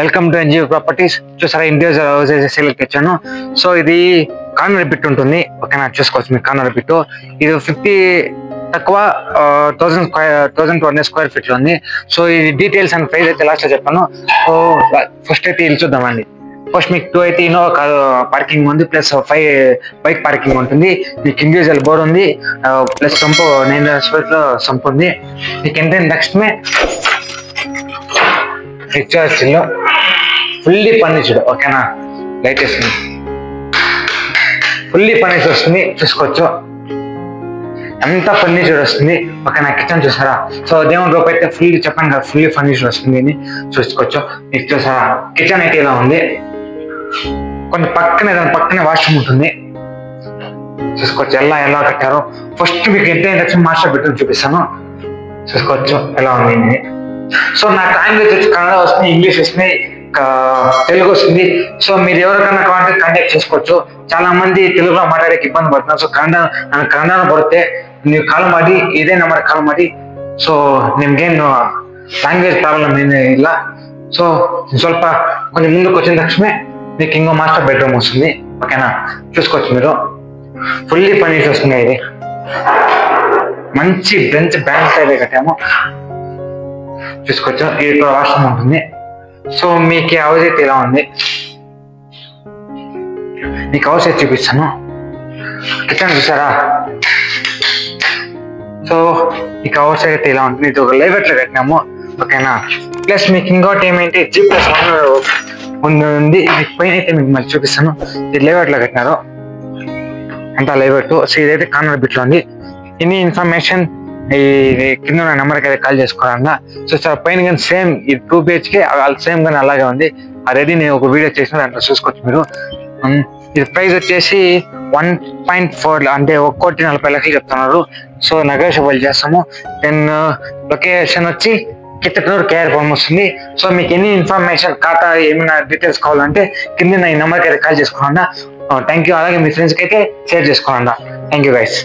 Welcome to NGO properties. చూసారా individual houses సేల్కి వచ్చాను. సో ఇది కార్నర్ బిట్ ఉంటుంది, ఓకేనా, చూసుకోవచ్చు మీరు కార్నర్ బిట్. ఇది 50 తక్కువ 1200 స్క్వేర్ ఫీట్ లో ఉంది. సో ఇది డీటెయిల్స్ అండ్ ప్రైస్ అయితే లాస్ట్ లో చెప్పాను. సో ఫస్ట్ అయితే ఇది చూద్దామండి. ఫస్ట్ మీకు 2 అయితే ఇన్నోవా పార్కింగ్ ఉంది, ప్లస్ 5 బైక్ పార్కింగ్ ఉంటుంది. మీకు ఇండివిజువల్ బోర్ ఉంది, ప్లస్ సంపు 900 స్క్వేర్ లో సంపు ఉంది. మీకు ఎంత నెక్స్ట్ మే రిచార్జ్ లో ఫుల్లీ ఫర్నిచర్డ్, ఓకేనా, లేటెస్ట్ ఫుల్లీ ఫర్నిచర్ వస్తుంది, చూసుకోవచ్చు. అంతా ఫర్నిచర్ వస్తుంది, ఓకేనా. కిచెన్ చూసారా, సో దేవుని రూపు అయితే ఫుల్లీ చెప్పాను కదా, ఫుల్లీ ఫర్నిచర్ వస్తుంది అని చూసుకోవచ్చు. మీకు చూసారా కిచెన్ అయితే ఇలా ఉంది, కొంచెం దాని పక్కనే వాష్రూమ్ ఉంటుంది, చూసుకోవచ్చు. ఎలా కట్టారో ఫస్ట్ మీకు ఎంత మాస్టర్ బెడ్రూమ్ చూపిస్తాను, చూసుకోవచ్చు ఎలా ఉంది. సో నాకు లాంగ్వేజ్ వచ్చి కన్నడ వస్తుంది, ఇంగ్లీష్ వస్తుంది, తెలుగు వస్తుంది. సో మీరు ఎవరికైనా కాంటాక్ట్ చేసుకోవచ్చు. చాలా మంది తెలుగులో మాట్లాడేకి ఇబ్బంది పడుతున్నారు. సో ಕನ್ನಡ ಬರುತ್ತೆ, ನೀವು ಕಾಲ್ ಮಾಡಿ, ಇದೇ ನಂಬರ್ ಕಾಲ್ ಮಾಡಿ. ಸೊ ನಿಮ್ಗೇನು లాంగ్వేజ్ ప్రాబ్లం ఏమీ ಇಲ್ಲ. సో ಸ್ವಲ್ಪ కొంచెం ముందుకు వచ్చిన తక్షణమే మీకు ఇంకో మాస్టర్ బెడ్రూమ్ వస్తుంది, ఓకేనా, చూసుకోవచ్చు. మీరు ఫుల్లీ ఫర్నిచర్ వస్తుంది. ఇది మంచి బెంచ్ బ్యాంక్ అయితే కట్టాము, చూసుకోవచ్చు. ఇది కూడా వాష్రూమ్ ఉంటుంది. సో మీకు హౌస్ అయితే ఇలా ఉంది, మీకు హౌస్ అయితే చూపిస్తాను. కిచెన్ చూసారా, సో మీకు హౌస్ అయితే ఇలా ఉంటుంది. ఇది ఒక లైవ్ లో కట్టినాము, ఓకేనా. ప్లస్ మీకు ఇంకోటి ఏమైంటే G+1 ఉంది. మీకు పైన అయితే మీకు మళ్ళీ చూపిస్తాను. ఇది లైవ్ లో కట్టినారు, అంతా లైవ్. సో ఇదైతే కార్నర్ బిట్ లో ఉంది. ఇన్ని ఇన్ఫర్మేషన్ ఇది కింద ఉన్న నెంబర్కి అయితే కాల్ చేసుకోవాలన్నా. సో సార్ పైన కానీ సేమ్ ఈ 2 BHK సేమ్ కానీ అలాగే ఉంది. ఆల్రెడీ నేను ఒక వీడియో చేసిన దాంట్లో చూసుకోవచ్చు మీరు. ఇది ప్రైస్ వచ్చేసి 1.4 అంటే 1,40,00,000 చెప్తున్నారు. సో నెగోషియబుల్ చేస్తాము. దెన్ లొకేషన్ వచ్చి కిత్తూరు KR వస్తుంది. సో మీకు ఎన్ని ఇన్ఫర్మేషన్ ఖాతా ఏమైనా డీటెయిల్స్ కావాలంటే కింద ఈ నెంబర్కి అయితే కాల్ చేసుకోవాలన్నా. Thank you. అలాగే మీ ఫ్రెండ్స్కి అయితే షేర్ చేసుకోవాలన్నా. Thank you guys.